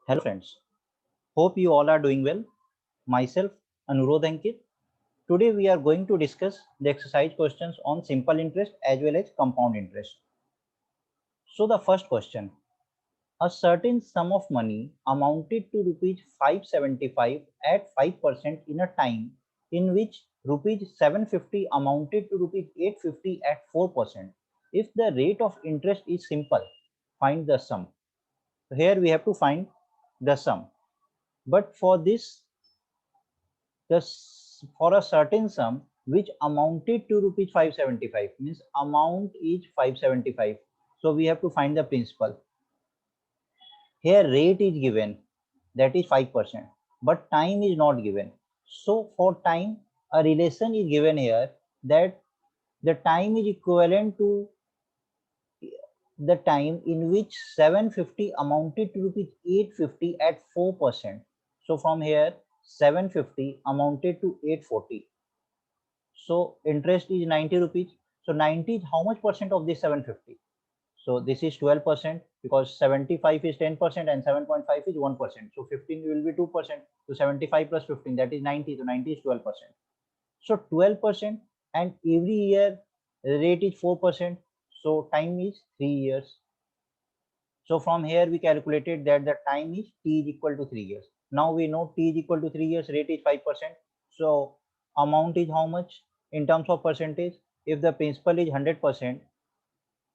Hello friends, hope you all are doing well. Myself Anurodh Ankit. Today we are going to discuss the exercise questions on simple interest as well as compound interest. So the first question, a certain sum of money amounted to rupees 575 at 5% in a time in which rupees 750 amounted to rupees 850 at 4%. If the rate of interest is simple, find the sum. So here we have to find the sum. But for this, for a certain sum which amounted to rupees 575, means amount is 575, so we have to find the principal. Here rate is given, that is 5%, but time is not given. So for time, a relation is given here that the time is equivalent to the time in which 750 amounted to rupees 850 at 4%. So from here 750 amounted to 840. So interest is 90 rupees. So 90 is how much percent of this 750? So this is 12% because 75 is 10% and 7.5 is 1%. So 15 will be 2%. So 75 plus 15, that is 90. So 90 is 12%. So 12%, and every year the rate is 4%. So time is 3 years. So from here we calculated that the time is t is equal to 3 years. Now we know t is equal to 3 years, rate is 5%. So amount is how much in terms of percentage? If the principal is 100%,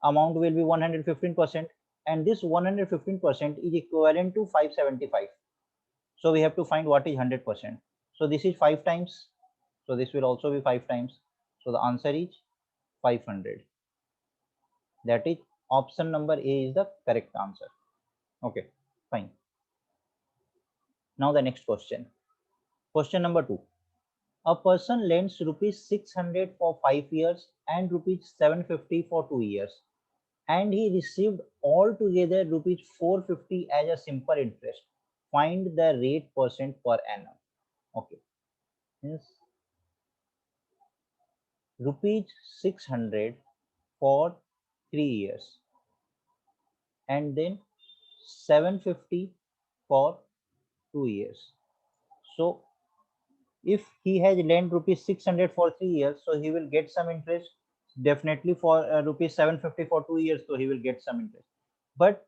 amount will be 115%, and this 115% is equivalent to 575. So we have to find what is 100%. So this is 5 times. So this will also be 5 times. So the answer is 500. That is option number A is the correct answer. Okay, fine. Now the next question. Question number 2. A person lends rupees 600 for 5 years and rupees 750 for 2 years, and he received altogether rupees 450 as a simple interest. Find the rate percent per annum. Okay, means rupees 600 for 3 years and then 750 for 2 years. So if he has lent rupees 600 for 3 years, so he will get some interest. Definitely for rupees 750 for 2 years, so he will get some interest. But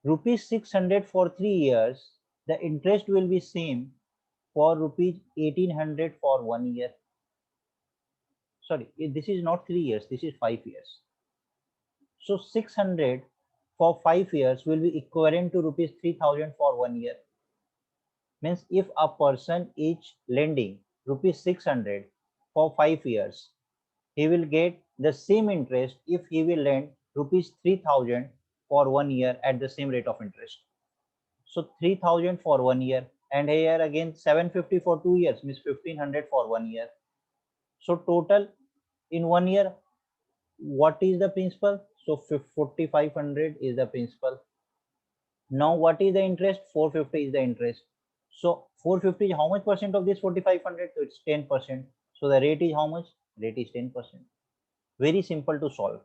rupees 600 for 3 years, the interest will be same for rupees 1800 for 1 year. Sorry, this is not 3 years, this is 5 years. So 600 for 5 years will be equivalent to rupees 3000 for 1 year. Means if a person is lending rupees 600 for 5 years, he will get the same interest if he will lend rupees 3000 for 1 year at the same rate of interest. So 3000 for 1 year, and here again 750 for 2 years, means 1500 for 1 year. So total in 1 year, what is the principal? So 4500 is the principal. Now what is the interest? 450 is the interest. So 450 is how much percent of this 4500? So it's 10%. So the rate is how much? Rate is 10%. Very simple to solve.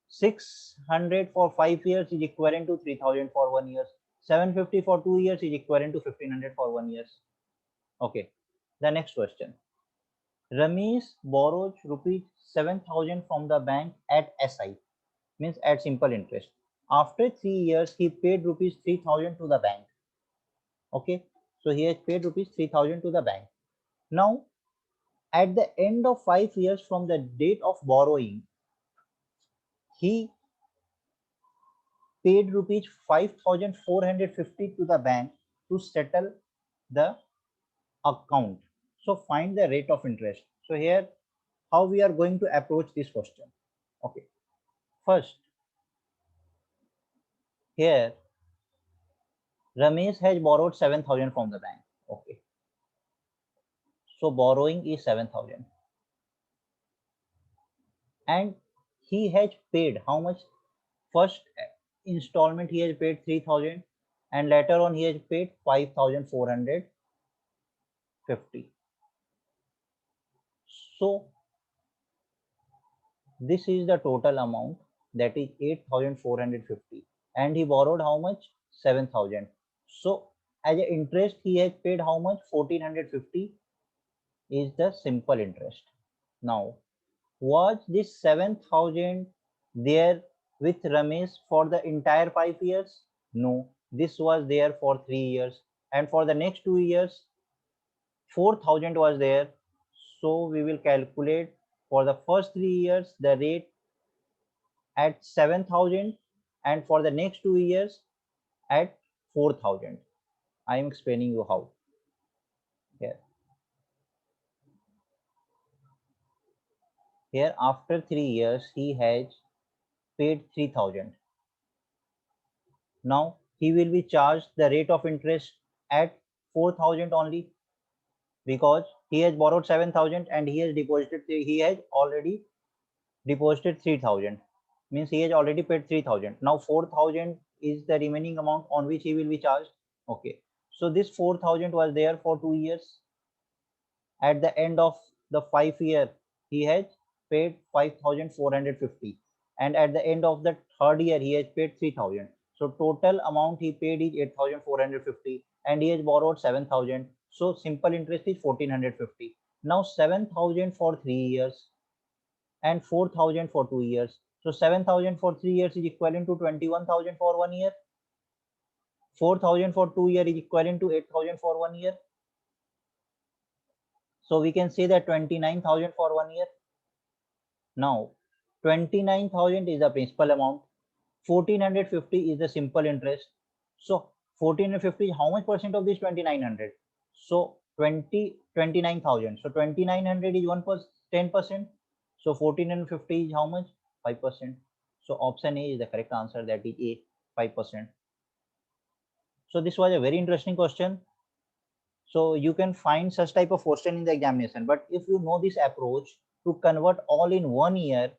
600 for 5 years is equivalent to 3000 for 1 year. 750 for 2 years is equivalent to 1500 for 1 year. Okay. The next question. Ramesh borrows rupees 7000 from the bank at SI, means at simple interest. After 3 years, he paid rupees 3000 to the bank. Okay. So he has paid rupees 3000 to the bank. Now, at the end of 5 years from the date of borrowing, he paid rupees 5450 to the bank to settle the account. So find the rate of interest. So here, how we are going to approach this question? Okay, first, here Ramesh has borrowed 7000 from the bank. Okay, so borrowing is 7000, and he has paid how much? First installment he has paid 3000, and later on he has paid 5450. So this is the total amount, that is 8450, and he borrowed how much? 7,000. So as an interest he has paid how much? 1450 is the simple interest. Now was this 7,000 there with Ramesh for the entire 5 years? No, this was there for 3 years, and for the next 2 years 4,000 was there. So we will calculate for the first 3 years the rate at 7,000, and for the next 2 years at 4,000. I am explaining you how. Here, here after 3 years he has paid 3,000. Now he will be charged the rate of interest at 4,000 only, because he has borrowed 7,000 and he has deposited, he has already deposited 3,000, means he has already paid 3,000. Now 4,000 is the remaining amount on which he will be charged. Okay, so this 4,000 was there for 2 years. At the end of the 5 year he has paid 5,450, and at the end of the third year he has paid 3,000. So total amount he paid is 8,450, and he has borrowed 7,000. So simple interest is 1,450. Now 7,000 for 3 years and 4,000 for 2 years. So 7,000 for 3 years is equivalent to 21,000 for 1 year. 4,000 for 2 years is equivalent to 8,000 for 1 year. So we can say that 29,000 for 1 year. Now 29,000 is the principal amount. 1,450 is the simple interest. So 1,450 is how much percent of this 2,900? So 29,000. So 2,900 is 10%. So 1,450 is how much? 5%. So option A is the correct answer, that is A, 5%. So this was a very interesting question. So you can find such type of question in the examination, but if you know this approach to convert all in 1 year,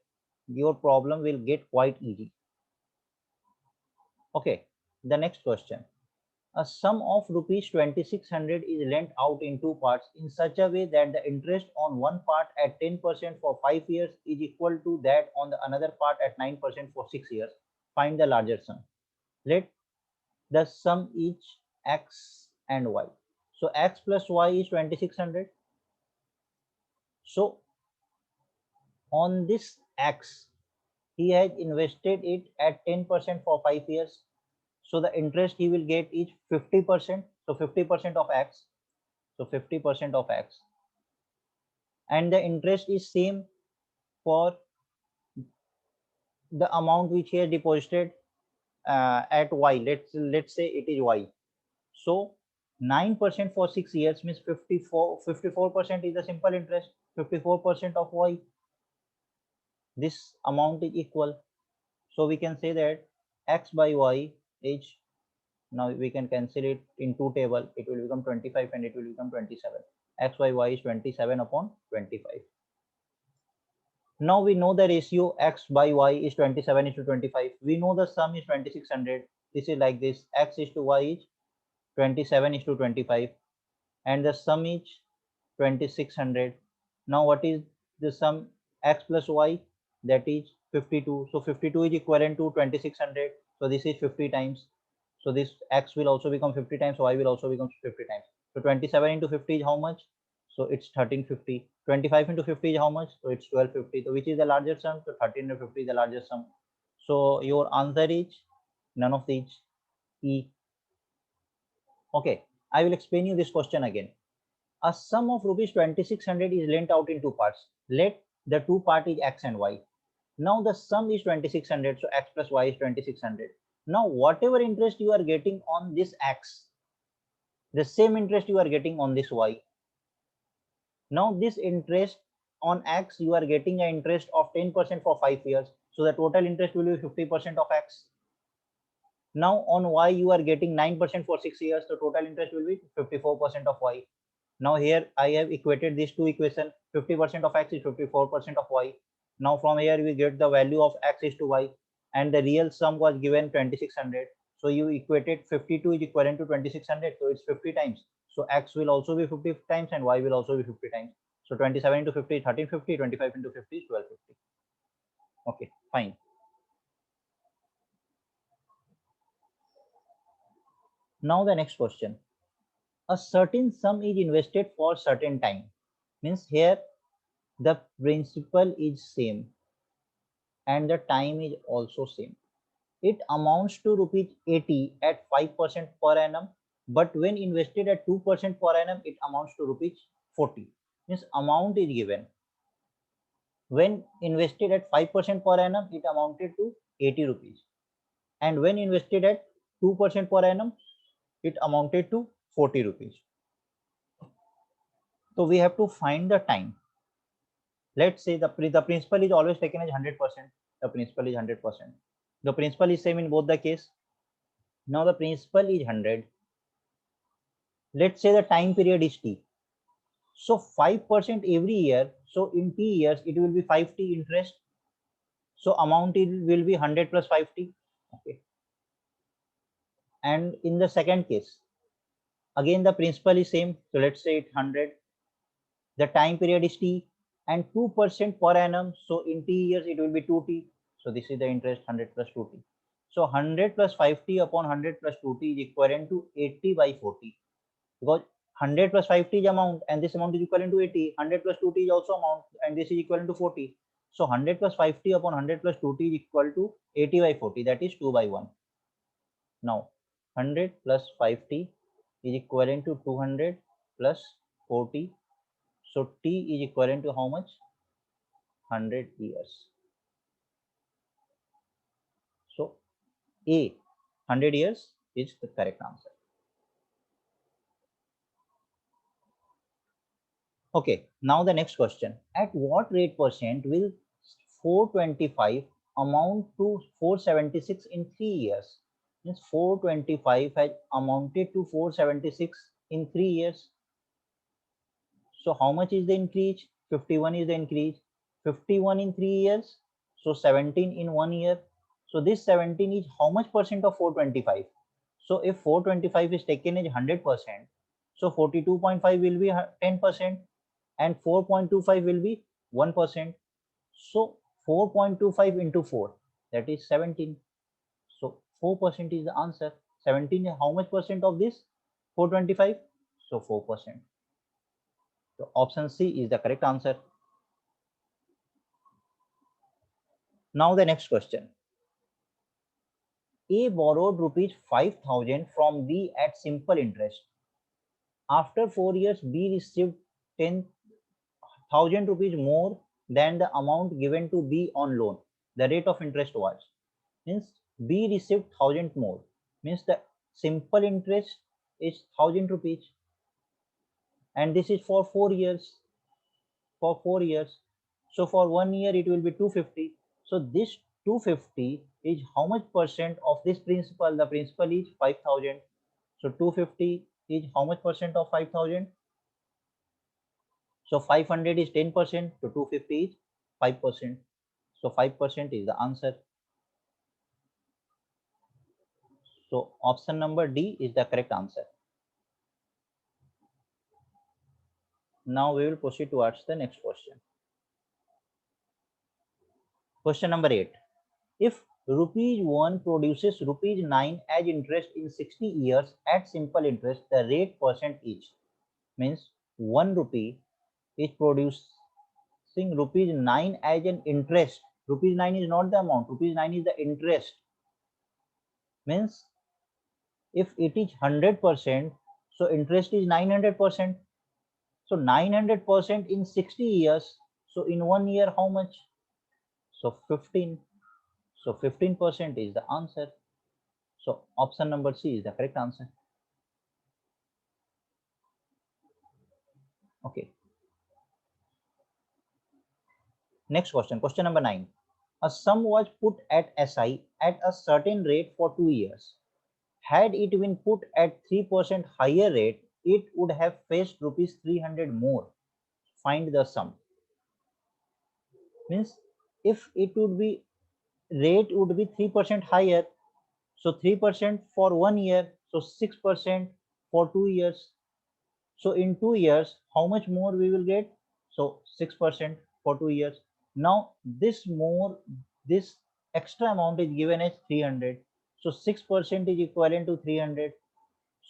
your problem will get quite easy. Okay, the next question. A sum of rupees 2,600 is lent out in two parts in such a way that the interest on one part at 10% for 5 years is equal to that on the another part at 9% for 6 years. Find the larger sum. Let the sum each x and y. So x plus y is 2,600. So on this x, he has invested it at 10% for 5 years. So the interest he will get is 50%. So 50% of x. So 50% of x. And the interest is same for the amount which he has deposited at y. Let's say it is y. So 9% for 6 years means 54% is the simple interest. 54% of y. This amount is equal. So we can say that x by y is, now we can cancel it in two table, it will become 25 and it will become 27. X by y is 27 upon 25. Now we know the ratio x by y is 27 is to 25. We know the sum is 2,600. This is like this, x is to y is 27 is to 25, and the sum is 2,600. Now what is the sum? X plus y, that is 52. So 52 is equivalent to 2,600. So this is 50 times. So this x will also become 50 times, y will also become 50 times. So 27 into 50 is how much? So it's 1350. 25 into 50 is how much? So it's 1250. So which is the larger sum? So 13 into 50 is the largest sum. So your answer is none of these. E. Okay, I will explain you this question again. A sum of rupees 2,600 is lent out in two parts. Let the two part is x and y. Now the sum is 2,600, so x plus y is 2,600. Now whatever interest you are getting on this x, the same interest you are getting on this y. Now this interest on x, you are getting an interest of 10% for 5 years. So the total interest will be 50% of x. Now on y, you are getting 9% for 6 years. So total interest will be 54% of y. Now here I have equated these two equations. 50% of x is 54% of y. Now from here we get the value of x is to y, and the real sum was given 2,600. So you equated 52 is equivalent to 2,600. So it's 50 times. So x will also be 50 times and y will also be 50 times. So 27 into 50 is 1350. 25 into 50 is 1250. Okay, fine. Now the next question. A certain sum is invested for certain time. Means here the principal is same and the time is also same. It amounts to rupees 80 at 5% per annum, but when invested at 2% per annum, it amounts to rupees 40. Means amount is given. When invested at 5% per annum, it amounted to 80 rupees. And when invested at 2% per annum, it amounted to 40 rupees. So we have to find the time. Let's say the principal is always taken as 100%. The principal is 100%. The principal is same in both the case. Now the principal is 100. Let's say the time period is T. So 5% every year. So in T years, it will be 5T interest. So amount will be 100 plus 5T. Okay. And in the second case, again the principal is same. So let's say it's 100. The time period is T and 2% per annum. So in T years, it will be 2T. So this is the interest 100 plus 2T. So 100 plus 5T upon 100 plus 2T is equivalent to 80 by 40. Because 100 plus 5T is amount and this amount is equivalent to 80. 100 plus 2T is also amount and this is equivalent to 40. So 100 plus 5T upon 100 plus 2T is equal to 80 by 40. That is 2 by 1. Now 100 plus 5T is equivalent to 200 plus 40. So T is equivalent to how much? 100 years. So A, 100 years is the correct answer. Okay, now the next question. At what rate percent will 425 amount to 476 in 3 years? Means 425 has amounted to 476 in 3 years. So how much is the increase? 51 is the increase. 51 in 3 years. So 17 in 1 year. So this 17 is how much percent of 425? So if 425 is taken as 100%, so 42.5 will be 10% and 4.25 will be 1%. So 4.25 into 4, that is 17. So 4% is the answer. 17 is how much percent of this 425? So 4%. So option C is the correct answer. Now the next question. A borrowed rupees 5,000 from B at simple interest. After 4 years, B received 10,000 rupees more than the amount given to B on loan. The rate of interest was, means B received 1,000 more, means the simple interest is 1,000 rupees, and this is for 4 years. For 4 years, so for 1 year it will be 250. So this 250 is how much percent of this principal? The principal is 5,000. So 250 is how much percent of 5,000? So 500 is 10%, so 250 is 5%. So 5% is the answer. So option number D is the correct answer. Now we will proceed towards the next question. Question number 8. If rupees 1 produces rupees 9 as interest in 60 years at simple interest, the rate percent is, means 1 rupee is producing rupees 9 as an interest. Rupees 9 is not the amount, rupees 9 is the interest. Means if it is 100%, so interest is 900%. So 900% in 60 years. So in 1 year, how much? So 15. So 15% is the answer. So option number C is the correct answer. Okay. Next question. Question number 9. A sum was put at SI at a certain rate for 2 years. Had it been put at 3% higher rate, it would have fetched rupees 300 more. Find the sum. Means if it would be rate would be 3% higher, so 3% for 1 year, so 6% for 2 years. So in 2 years, how much more we will get? So 6% for 2 years. Now this extra amount is given as 300. So 6% is equivalent to 300.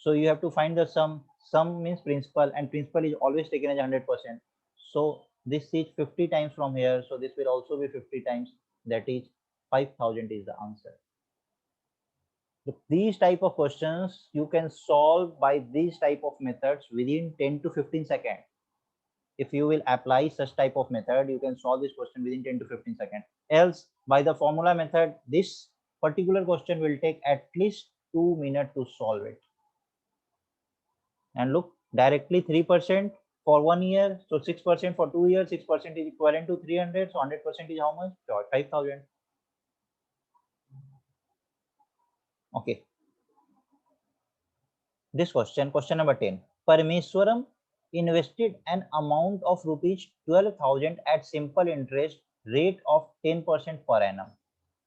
So you have to find the sum. Sum means principal, and principal is always taken as 100%. So this is 50 times from here, so this will also be 50 times, that is 5000 is the answer. So these type of questions you can solve by these type of methods within 10 to 15 seconds. If you will apply such type of method, you can solve this question within 10 to 15 seconds. Else, by the formula method, this particular question will take at least 2 minutes to solve it. And look, directly 3% for 1 year, so 6% for 2 years, 6% is equivalent to 300, so 100% is how much? 5000. Okay. This question number 10. Parameswaram invested an amount of rupees 12,000 at simple interest rate of 10% per annum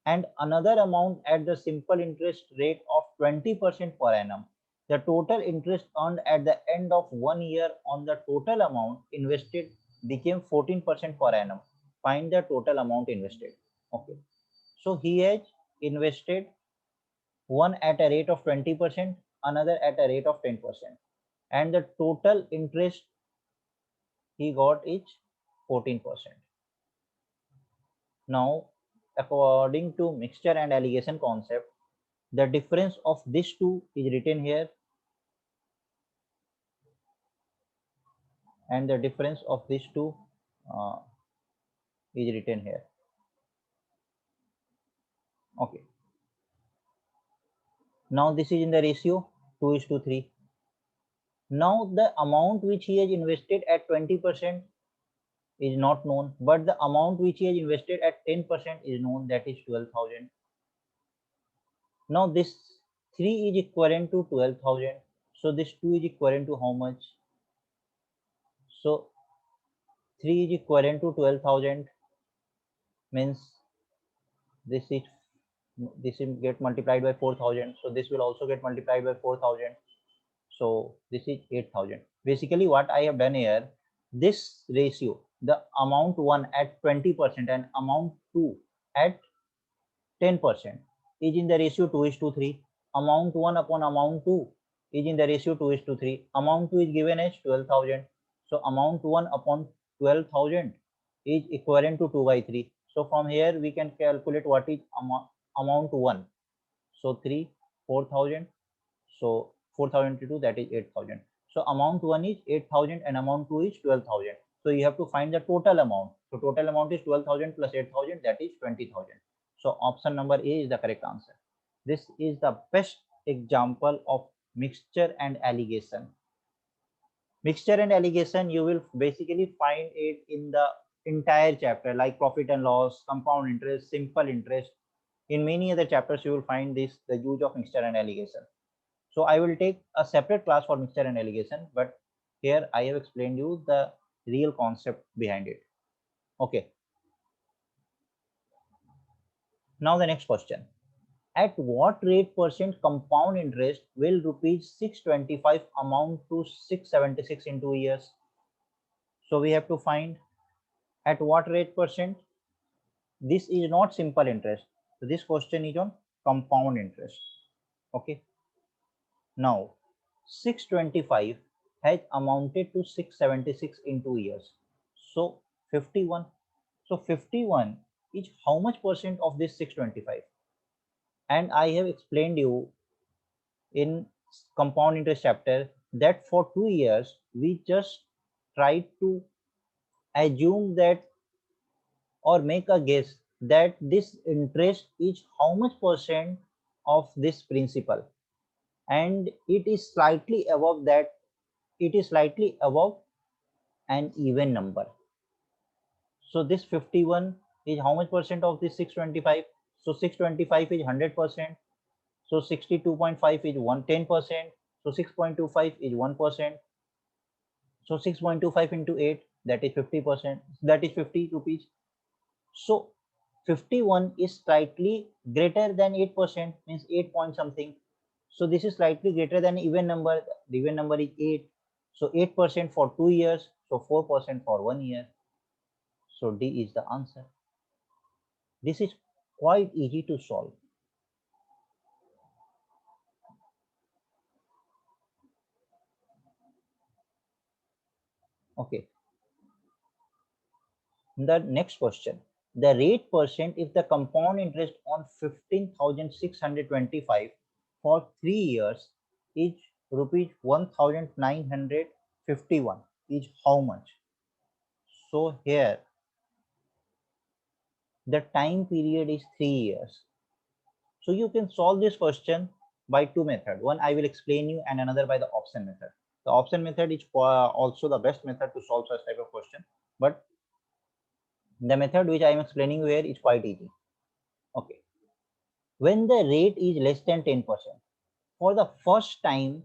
and another amount at the simple interest rate of 20% per annum. The total interest earned at the end of 1 year on the total amount invested became 14% per annum. Find the total amount invested. Okay. So he has invested one at a rate of 20%, another at a rate of 10%. And the total interest he got is 14%. Now, according to mixture and alligation concept, the difference of these two is written here, and the difference of these two uh, is written here. Okay. Now this is in the ratio 2:3. Now the amount which he has invested at 20% is not known, but the amount which he has invested at 10% is known, that is 12,000. Now this 3 is equivalent to 12,000. So this 2 is equivalent to how much? So 3 is equivalent to 12,000 means this is get multiplied by 4,000. So this will also get multiplied by 4,000. So this is 8,000. Basically what I have done here, this ratio, the amount 1 at 20% and amount 2 at 10% is in the ratio 2:3. Amount 1 upon amount 2 is in the ratio 2:3. Amount 2 is given as 12,000. So amount 1 upon 12,000 is equivalent to 2 by 3. So from here we can calculate what is amount 1. So 3, 4,000. So 4,000 into 2, that is 8,000. So amount 1 is 8,000 and amount 2 is 12,000. So you have to find the total amount. So total amount is 12,000 plus 8,000, that is 20,000. So option number A is the correct answer. This is the best example of mixture and alligation. Mixture and alligation, you will basically find it in the entire chapter, like profit and loss, compound interest, simple interest. In many other chapters, you will find this, the use of mixture and alligation. So I will take a separate class for mixture and alligation, but here I have explained you the real concept behind it. Okay. Now the next question. At what rate percent compound interest will rupees 625 amount to 676 in 2 years? So we have to find at what rate percent. This is not simple interest. So this question is on compound interest. Okay. Now 625 has amounted to 676 in 2 years. So 51. So 51 is how much percent of this 625? And I have explained you in compound interest chapter that for 2 years we just try to assume that or make a guess that this interest is how much percent of this principal, and it is slightly above that, it is slightly above an even number. So this 51 is how much percent of this 625? So 625 is 100%. So 62.5 is 110%. So 6.25 is 1%. So 6.25 into 8, that is 50%. That is 50 rupees. So 51 is slightly greater than 8%, means 8 point something. So this is slightly greater than even number. The even number is 8. So 8% for 2 years. So 4% for 1 year. So D is the answer. This is quite easy to solve. Okay. The next question, the rate percent if the compound interest on 15,625 for 3 years is rupees 1,951 is how much? So here the time period is 3 years. So you can solve this question by two methods. One I will explain you and another by the option method. The option method is also the best method to solve such type of question, but the method which I am explaining here is quite easy. Okay. When the rate is less than 10%, for the first time,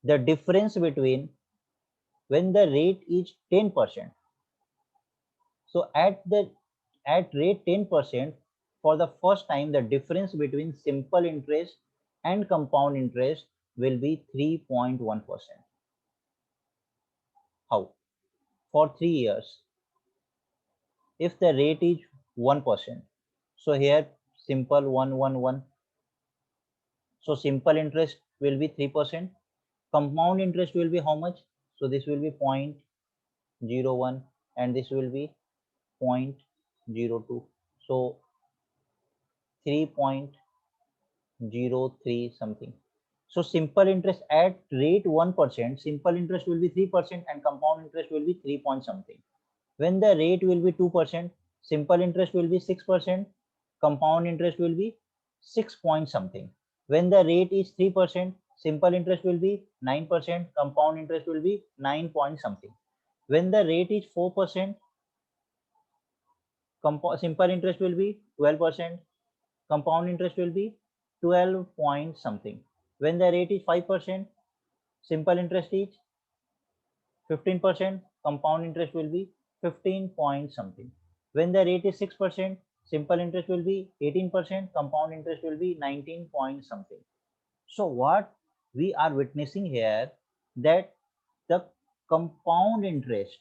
the difference between when the rate is 10%. So at rate 10%, for the first time, the difference between simple interest and compound interest will be 3.1%. How? For 3 years, if the rate is 1%, so here simple 111, so simple interest will be 3%, compound interest will be how much? So this will be 0.01 and this will be 0.02, so 3.03 something. So simple interest at rate 1%, simple interest will be 3% and compound interest will be 3 point something. When the rate will be 2%, simple interest will be 6%, compound interest will be 6 point something. When the rate is 3%, simple interest will be 9%, compound interest will be 9 point something. When the rate is 4%, simple interest will be 12%, compound interest will be 12 point something. When the rate is 5%, simple interest is 15%, compound interest will be 15 point something. When the rate is 6%, simple interest will be 18%, compound interest will be 19 point something. So what we are witnessing here, that the compound interest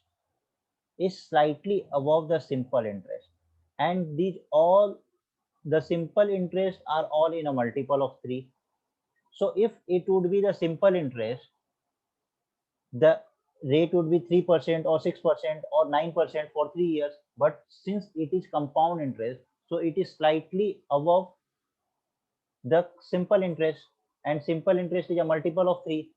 is slightly above the simple interest, and these all the simple interest are all in a multiple of 3. So if it would be the simple interest, the rate would be 3% or 6% or 9% for 3 years, but since it is compound interest, so it is slightly above the simple interest, and simple interest is a multiple of 3.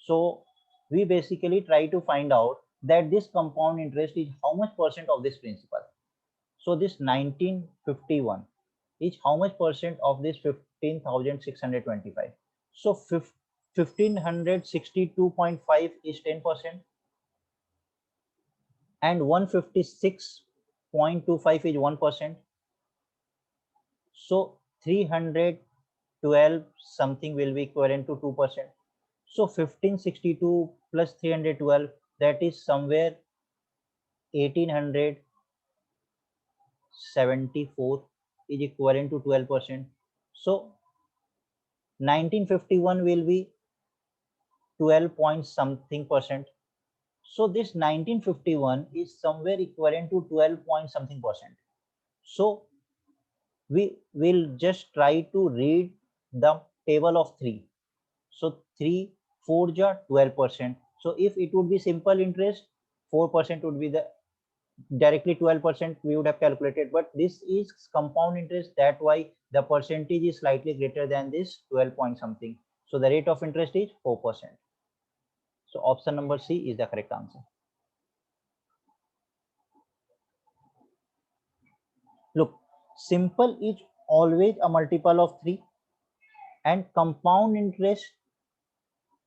So we basically try to find out that this compound interest is how much percent of this principal. So this 1951 is how much percent of this 15,625? So 1562.5 is 10%, and 156.25 is 1%. So 312 something will be equivalent to 2%. So 1562 plus 312, that is somewhere 1874 is equivalent to 12%. So 1951 will be 12 point something percent. So this 1951 is somewhere equivalent to 12 point something percent. So we will just try to read the table of 3. So 3 4 ja 12%. So if it would be simple interest, 4% would be the directly 12% we would have calculated, but this is compound interest, that why the percentage is slightly greater than this 12 point something. So the rate of interest is 4%. So option number C is the correct answer. Look, simple is always a multiple of 3 and compound interest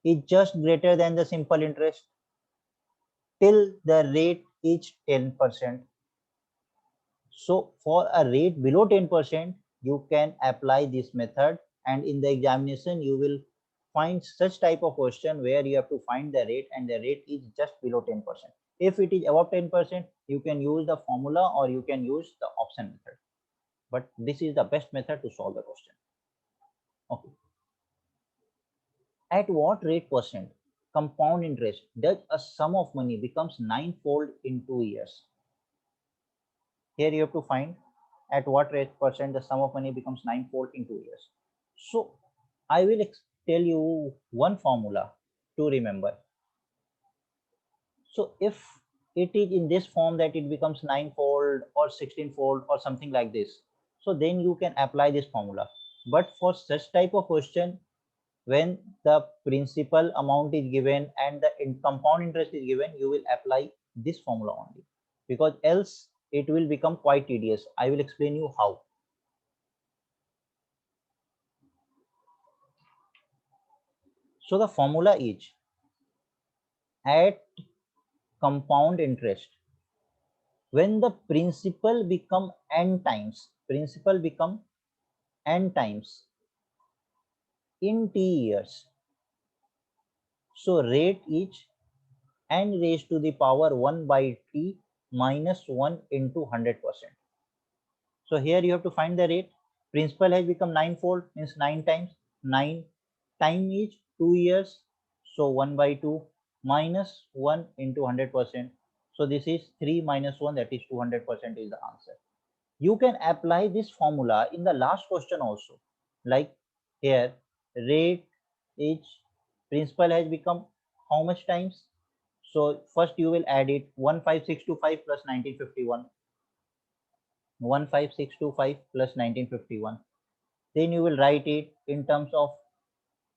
is just greater than the simple interest till the rate is 10%. So for a rate below 10%, you can apply this method, and in the examination you will find such type of question where you have to find the rate and the rate is just below 10%. If it is above 10%, you can use the formula or you can use the option method. But this is the best method to solve the question. Okay. At what rate percent compound interest does a sum of money becomes ninefold in 2 years? Here you have to find at what rate percent the sum of money becomes ninefold in 2 years. So I will tell you one formula to remember. So if it is in this form that it becomes 9-fold or 16-fold or something like this, so then you can apply this formula. But for such type of question, when the principal amount is given and the compound interest is given, you will apply this formula only, because else it will become quite tedious. I will explain you how. So the formula is, at compound interest, when the principal become n times, in t years, so rate is n raised to the power 1 by t minus 1 into 100%. So here you have to find the rate. Principal has become 9-fold, means 9 times. 9 time is 2 years. So 1 by 2 minus 1 into 100%. So this is 3 minus 1, that is 200% is the answer. You can apply this formula in the last question also. Like here, rate is, principal has become how much times? So first you will add it, 15625 plus 1951. 15625 plus 1951. Then you will write it in terms of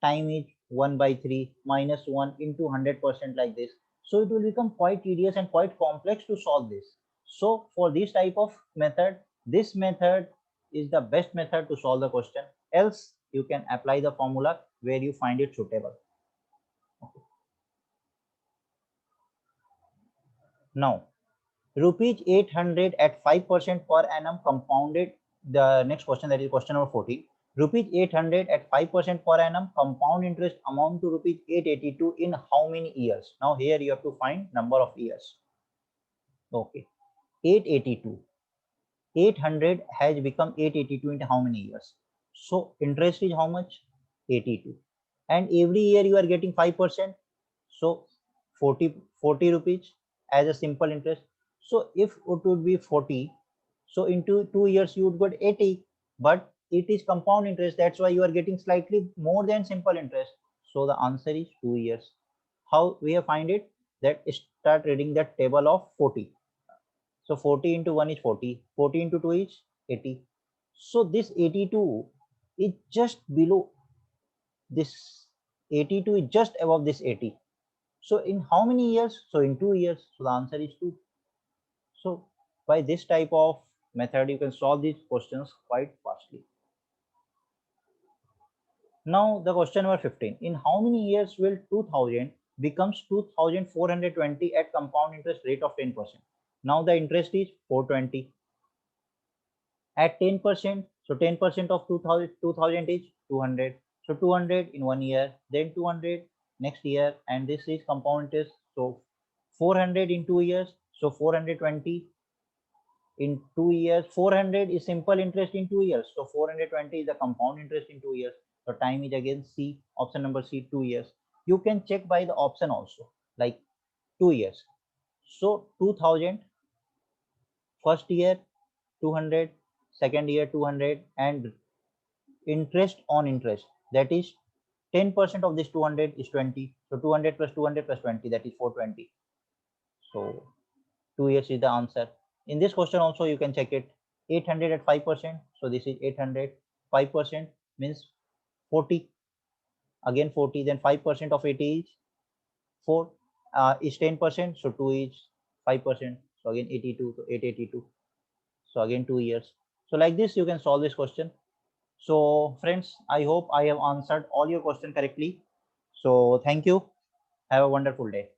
time is 1 by 3 minus 1 into 100% like this. So it will become quite tedious and quite complex to solve this. So for this type of method, this method is the best method to solve the question. Else you can apply the formula where you find it suitable. Okay. Now, rupees 800 at 5% per annum compounded. The next question, that is question number 14. Rupees 800 at 5% per annum compound interest amount to rupees 882 in how many years? Now here you have to find number of years. Okay, 882. 800 has become 882 in how many years? So interest is how much? 82. And every year you are getting 5%. So 40 rupees as a simple interest. So if it would be 40, so into 2 years you would get 80, but it is compound interest. That's why you are getting slightly more than simple interest. So the answer is 2 years. How we have find it? That start reading that table of 40. So 40 into 1 is 40. 40 into 2 is 80. So this 82 is just below this 82, is just above this 80. So in how many years? So in 2 years. So the answer is 2. So by this type of method, you can solve these questions quite fastly. Now the question number 15. In how many years will 2000 becomes 2420 at compound interest rate of 10%? Now the interest is 420 at 10%. So 10% of 2000 is 200. So 200 in 1 year, then 200 next year, and this is compound interest. So 400 in 2 years. So 420 in 2 years. 400 is simple interest in 2 years. So 420 is the compound interest in 2 years. So time is again C, option number C, 2 years. You can check by the option also, like 2 years. So 2000, first year 200, second year 200, and interest on interest, that is 10% of this 200 is 20. So 200 plus 200 plus 20, that is 420. So 2 years is the answer. In this question also you can check it. 800 at 5%. So this is 800. 5% means 40. Again 40. Then 5% of 80 is 4. Is 10%. So 2 is 5%. So again 82. So 882. So again 2 years. So like this you can solve this question. So friends, I hope I have answered all your questions correctly. So thank you. Have a wonderful day.